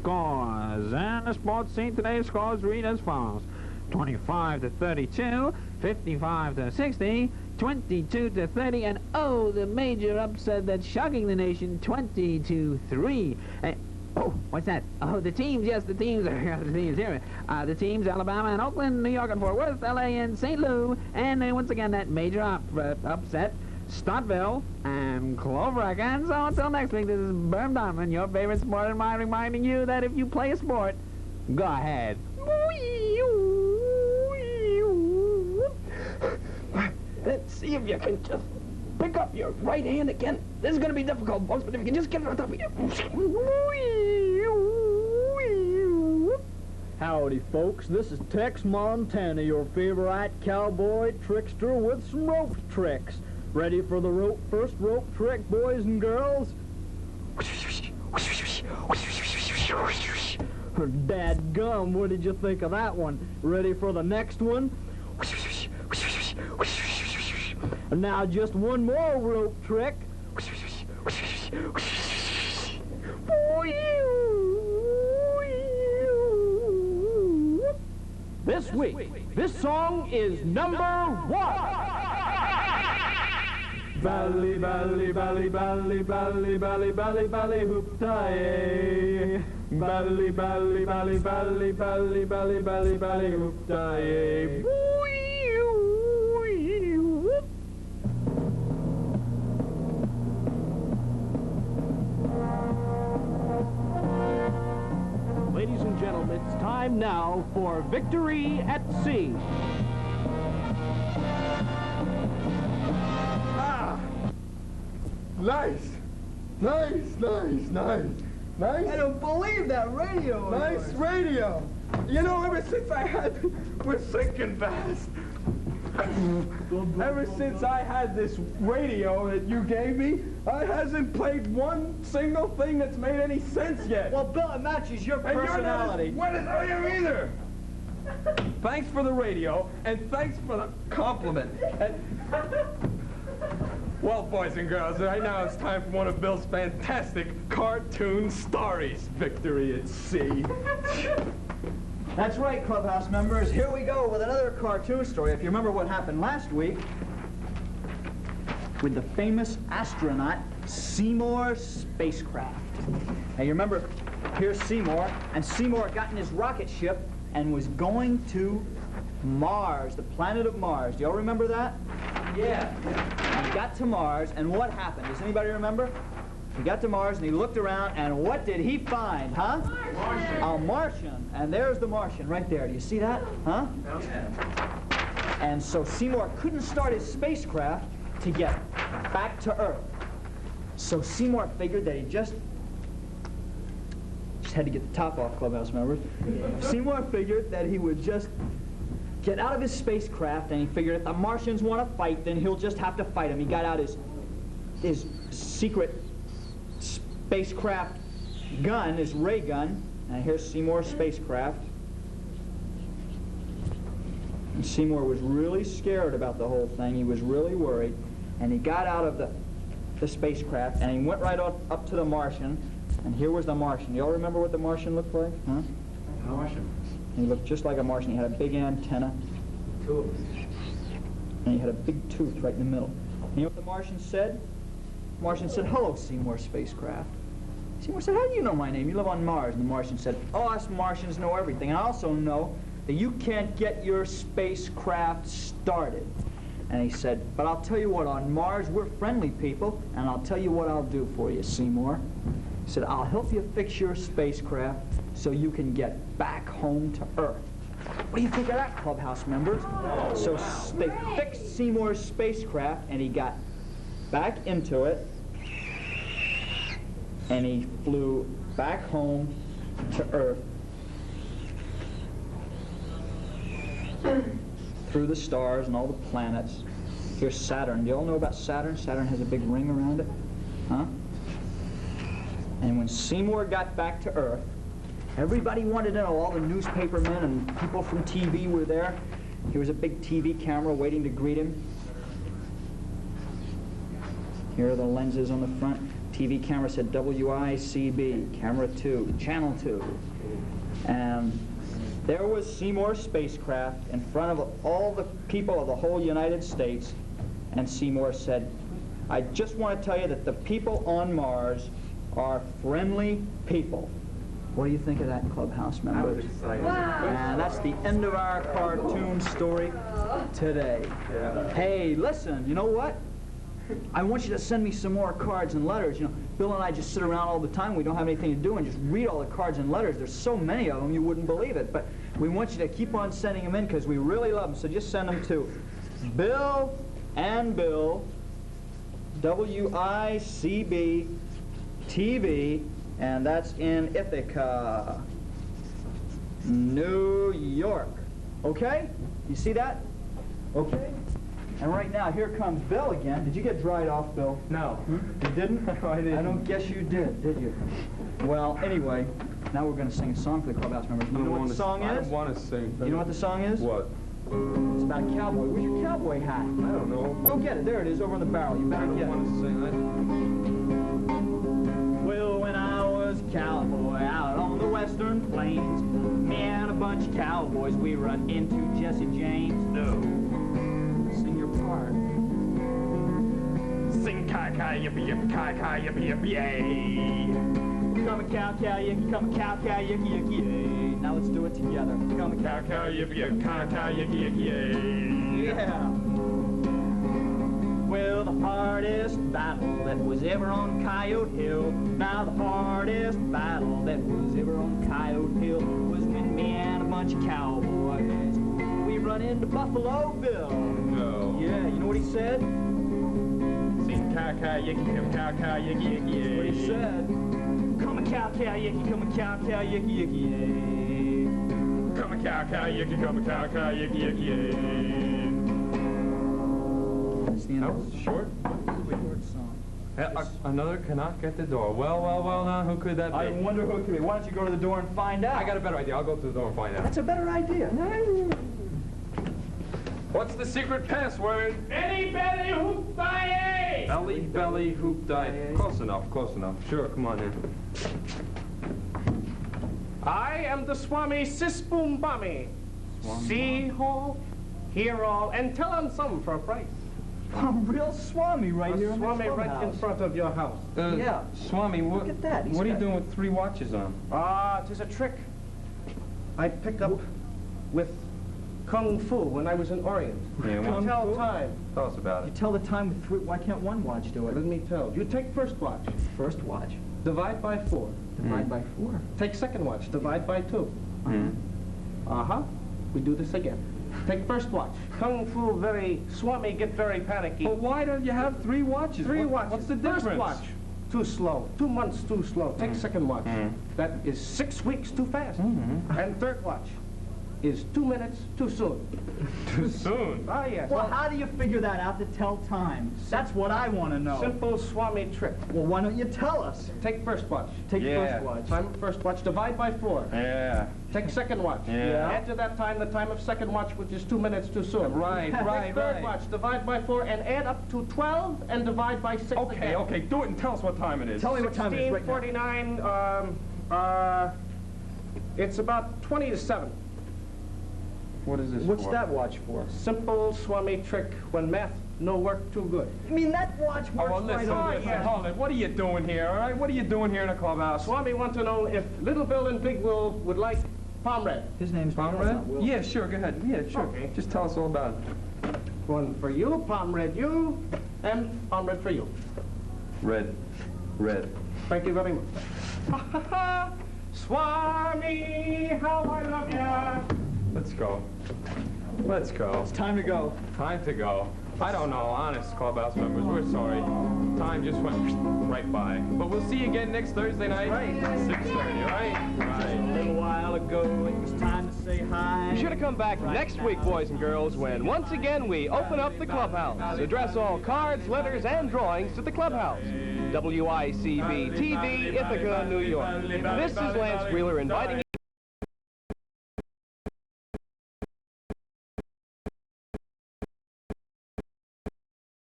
scores. And the sports scene today's scores read as follows. 25 to 32, 55 to 60, 22 to 30, and oh, the major upset that's shocking the nation, 20 to 3. Oh, what's that? Oh, the teams, yes, the teams are the teams here. The teams, Alabama and Oakland, New York and Fort Worth, LA and St. Louis, and once again that major upset, Stoughville and Cloverack. And so until next week, this is Berm Donovan, your favorite sport and mind, reminding you that if you play a sport, go ahead. Let's see if you can just pick up your right hand again. This is going to be difficult, folks, but if you can just get it on top of you. Howdy, folks. This is Tex Montana, your favorite cowboy trickster with some rope tricks. Ready for the first rope trick, boys and girls? Dadgum, what did you think of that one? Ready for the next one? And now just one more rope trick. This week, this song is number 1. Bally, bally, bally, bally, bally, bally, bally, bally, hoop-tie. Bally, bally, bally, bally, bally, bally, bally, bally, hoop-tie. Ladies and gentlemen, it's time now for Victory at Sea. Nice! Nice, nice, nice, nice. I don't believe that radio. Nice radio. You know, ever since I had, we're sinking fast. Ever since I had this radio that you gave me, I hasn't played one single thing that's made any sense yet. Well, Bill, it matches your personality. What is I am either? Thanks for the radio, and thanks for the compliment. Well, boys and girls, right now it's time for one of Bill's fantastic cartoon stories, Victory at Sea. That's right, Clubhouse members. Here we go with another cartoon story. If you remember what happened last week with the famous astronaut Seymour's spacecraft. Now, you remember, here's Seymour, and Seymour got in his rocket ship and was going to Mars, the planet of Mars. Do y'all remember that? Yeah. He got to Mars, and what happened? Does anybody remember? He got to Mars, and he looked around, and what did he find, huh? Martian. A Martian. And there's the Martian right there. Do you see that? Huh? Yeah. And so Seymour couldn't start his spacecraft to get back to Earth. So Seymour figured that he just had to get the top off, Clubhouse members. Seymour figured that he would just get out of his spacecraft, and he figured if the Martians want to fight, then he'll just have to fight them. He got out his secret spacecraft gun, his ray gun, and here's Seymour's spacecraft. And Seymour was really scared about the whole thing. He was really worried, and he got out of the spacecraft, and he went right up to the Martian, and here was the Martian. Y'all remember what the Martian looked like? Huh? Martian. He looked just like a Martian. He had a big antenna. Cool. And he had a big tooth right in the middle. You know what the Martian said? The Martian said, "Hello, Seymour spacecraft." Seymour said, "How do you know my name? You live on Mars." And the Martian said, "Oh, us Martians know everything. And I also know that you can't get your spacecraft started." And he said, "But I'll tell you what, on Mars, we're friendly people, and I'll tell you what I'll do for you, Seymour." He said, "I'll help you fix your spacecraft so you can get back home to Earth." What do you think of that, Clubhouse members? So they fixed Seymour's spacecraft, and he got back into it, and he flew back home to Earth through the stars and all the planets. Here's Saturn. Do you all know about Saturn? Saturn has a big ring around it. Huh? And when Seymour got back to Earth, everybody wanted to know. All the newspapermen and people from TV were there. Here was a big TV camera waiting to greet him. Here are the lenses on the front. TV camera said WICB, camera 2, channel 2. And there was Seymour's spacecraft in front of all the people of the whole United States, and Seymour said, I just want to tell you that the people on Mars are friendly people. What do you think of that, Clubhouse members? And that's the end of our cartoon story today. Yeah. Hey, listen, you know what? I want you to send me some more cards and letters. You know, Bill and I just sit around all the time. We don't have anything to do and just read all the cards and letters. There's so many of them, you wouldn't believe it. But we want you to keep on sending them in because we really love them. So just send them to Bill and Bill, WICB TV, and that's in Ithaca, New York. Okay? You see that? Okay? And right now, here comes Bill again. Did you get dried off, Bill? No. You didn't? No, I didn't. I don't guess you did you? Well, anyway, now we're going to sing a song for the Clubhouse members. You know what the song is? I don't want to sing. You know what the song is? What? It's about a cowboy. Where's your cowboy hat? I don't know. Go get it. There it is, over in the barrel. You I better don't get want it. to sing. Well, when I was a cowboy out on the western plains, me and a bunch of cowboys, we run into Jesse James. No. Sing your part. Sing kai-kai, yippee-yippee, kai-kai, yippee-yippee, yay. Come a cow-cow, yicky, come a cow-cow, yicky, yicky, yay. Now let's do it together. Come a cow-cow. Kai-kai, yippee-yippee, kai-kai, yippee-yippee, yay. Yeah. Well, the hardest battle that was ever on Coyote Hill. Now the hardest battle that was ever on Coyote Hill was when me and a bunch of cowboys, we run into Buffalo Bill. No. Yeah, you know what he said? Sing kai-kai, yippee-yippee, kai-kai, yippee-yippee, yay. What he said? Come a cow-cow, yicky, come a cow-cow, yicky, yicky, yay. Come a cow-cow, yippee, come a cow-cow, yippee, yippee, yay. That's the end That of was the short. short song. Another knock at the door. Well, now, who could that be? I wonder who it could be. Why don't you go to the door and find out? I got a better idea. I'll go to the door and find out. That's a better idea. What's the secret password? Belly, belly, hoop, die! Belly, belly, hoop, die. Close enough, close enough. Sure, come on in. I am the Swami Sisboom Bami. See all, hear all, and tell on some for a price. A real Swami right here in the Swami right in clubhouse. front of your house. Yeah. Swami, what, Look at that. He's what are you got- doing with 3 watches on? Tis a trick I pick up with Kung Fu when I was in Orient. Yeah, To one. tell time. Tell us about You it. tell the time with 3. Why can't one watch do Let it? me tell. You take first watch, First watch. divide by 4. Divide by 4. Take second watch, divide by 2. Hmm. Uh-huh. We do this again. Take first watch. Kung Fu Swami get very panicky. But why don't you have 3 watches? Three What- watches. What's the difference? First watch, too slow. 2 months too slow. Take second watch. Mm. That is 6 weeks too fast. Mm-hmm. And third watch is 2 minutes too soon. Too soon. Ah, yes. Well, how do you figure that out to tell time? That's what I want to know. Simple Swami trick. Well, why don't you tell us? Take first watch. Take Yeah. first watch. Time of first watch, divide by 4. Yeah. Take second watch. Yeah. Add to that time the time of second watch, which is 2 minutes too soon. Right, right, Take third right. watch, divide by 4, and add up to 12, and divide by 6 Okay, again. okay, do it and tell us what time it is. Tell me what time it is right now. 16:49, it's about 20 to 7. What is this What's for? that watch for? Simple Swami trick when math no work too good. I mean, that watch Oh, works well, listen, right listen, on. hold it. What are you doing here, all right? What are you doing here in the clubhouse? Swami want to know if Little Bill and Big Will would like palm red. His name's Comrade? Will. Yeah, sure, go ahead. Yeah, sure. Okay. Just tell us all about it. One for you, palm red you, and palm red for you. Red. Red. Thank you very much. Swami, how I love ya. Let's go. Let's go. It's time to go. Time to go. I don't know, honest, clubhouse members. We're sorry. Time just went right by. But we'll see you again next Thursday night. Right. 6:30, right? A Right. little while ago, it was time to say hi. Be sure to come back next week, boys and girls, when once again we open up the Clubhouse. Address all cards, letters, and drawings to the Clubhouse. WICB TV, Ithaca, New York. This is Lance Wheeler inviting you